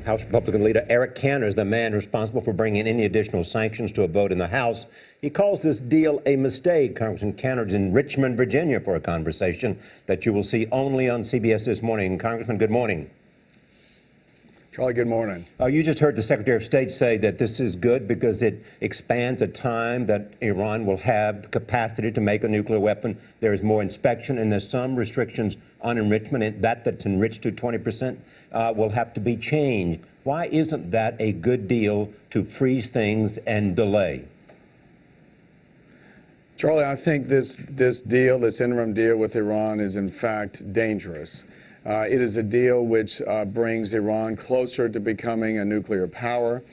House Republican leader Eric Cantor is the man responsible for bringing any additional sanctions to a vote in the House. He calls this deal a mistake. Congressman Cantor is in Richmond, Virginia for a conversation that you will see only on CBS This Morning. Congressman, good morning. Charlie, good morning. You just heard the Secretary of State say that this is good because it expands a time that Iran will have the capacity to make a nuclear weapon. There is more inspection, and there's some restrictions on enrichment, and that's enriched to 20% will have to be changed. Why isn't that a good deal to freeze things and delay? Charlie, I think this interim deal with Iran is in fact dangerous. It is a deal which brings Iran closer to becoming a nuclear power.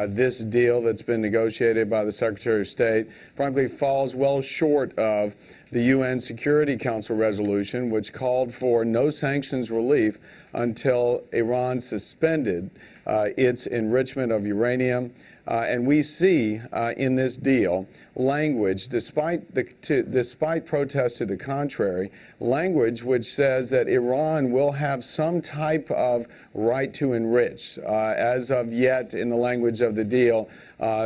This deal that's been negotiated by the Secretary of State, frankly, falls well short of the UN Security Council resolution, which called for no sanctions relief until Iran suspended its enrichment of uranium. And we see in this deal language, despite protests to the contrary, language which says that Iran will have some type of right to enrich, as of yet in the language of the deal,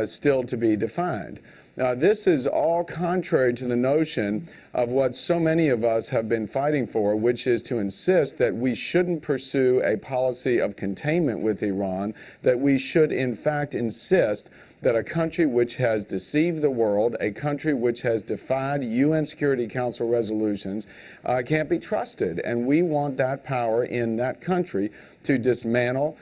still to be defined. Now, this is all contrary to the notion of what so many of us have been fighting for, which is to insist that we shouldn't pursue a policy of containment with Iran, that we should, in fact, insist that a country which has deceived the world, a country which has defied UN Security Council resolutions, can't be trusted. And we want that power in that country to dismantle,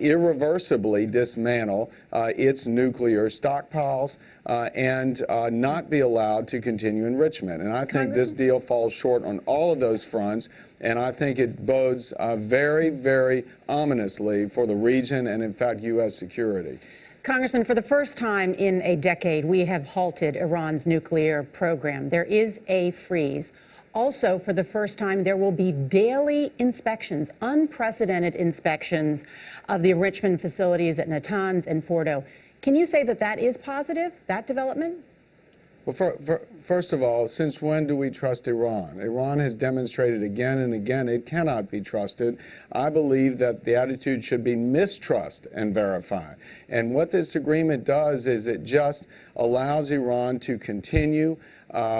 irreversibly dismantle its nuclear stockpiles and not be allowed to continue enrichment. And I think this deal falls short on all of those fronts, and I think it bodes very, very ominously for the region and, in fact, U.S. security. Congressman, for the first time in a decade, we have halted Iran's nuclear program. There is a freeze. Also, for the first time, there will be daily inspections, unprecedented inspections of the enrichment facilities at Natanz and Fordo. Can you say that that is positive, that development? Well, first of all, since when do we trust Iran? Iran has demonstrated again and again it cannot be trusted. I believe that the attitude should be mistrust and verify. And what this agreement does is it just allows Iran to continue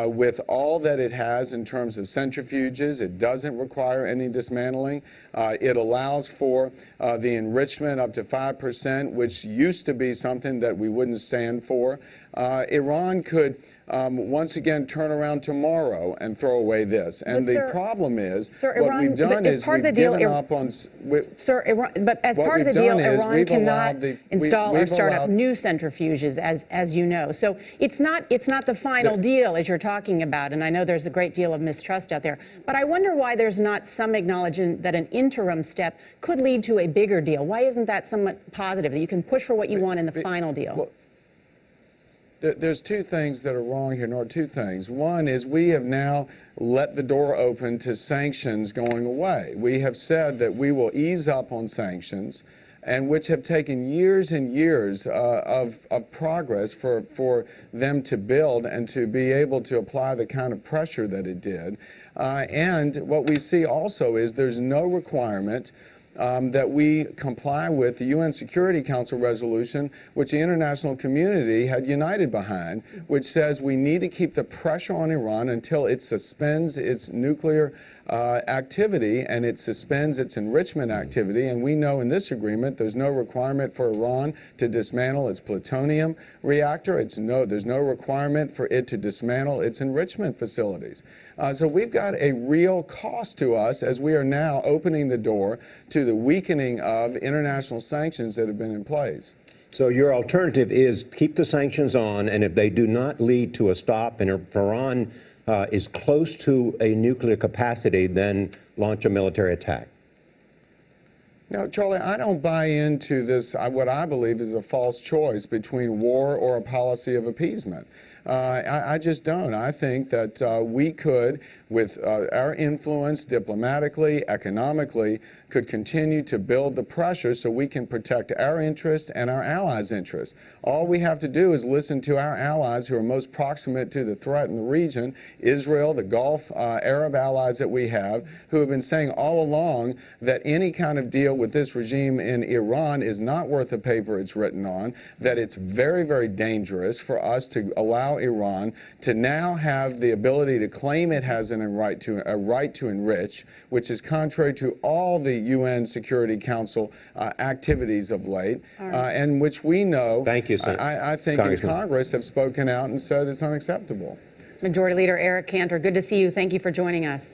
with all that it has in terms of centrifuges. It doesn't require any dismantling. It allows for the enrichment up to 5%, which used to be something that we wouldn't stand for. Iran could once again turn around tomorrow and throw away this. And the problem is, what we've done is we've given up on... But as part of the deal, Iran cannot install or start up new centrifuges, as you know. So it's not the final deal, as you're talking about, and I know there's a great deal of mistrust out there. But I wonder why there's not some acknowledgement that an interim step could lead to a bigger deal. Why isn't that somewhat positive, that you can push for what you want in the final deal? Well, there's two things that are wrong here, nor two things. One is we have now let the door open to sanctions going away. We have said that we will ease up on sanctions, and which have taken years and years of progress for them to build and to be able to apply the kind of pressure that it did. And what we see also is there's no requirement that we comply with the UN Security Council resolution, which the international community had united behind, which says we need to keep the pressure on Iran until it suspends its nuclear activity and it suspends its enrichment activity. And we know in this agreement there's no requirement for Iran to dismantle its plutonium reactor. There's no requirement for it to dismantle its enrichment facilities. So we've got a real cost to us as we are now opening the door to the weakening of international sanctions that have been in place. So your alternative is keep the sanctions on, and if they do not lead to a stop, and if Iran is close to a nuclear capacity, then launch a military attack. Now, Charlie, I don't buy into this, what I believe is a false choice between war or a policy of appeasement. I just don't. I think that we could, with our influence diplomatically, economically, could continue to build the pressure so we can protect our interests and our allies' interests. All we have to do is listen to our allies who are most proximate to the threat in the region, Israel, the Gulf Arab allies that we have, who have been saying all along that any kind of deal with this regime in Iran is not worth the paper it's written on, that it's very, very dangerous for us to allow Iran to now have the ability to claim it has a right to enrich, which is contrary to all the UN Security Council activities of late, and which we know, thank you, I think in Congress have spoken out and said it's unacceptable. Majority Leader Eric Cantor, good to see you. Thank you for joining us.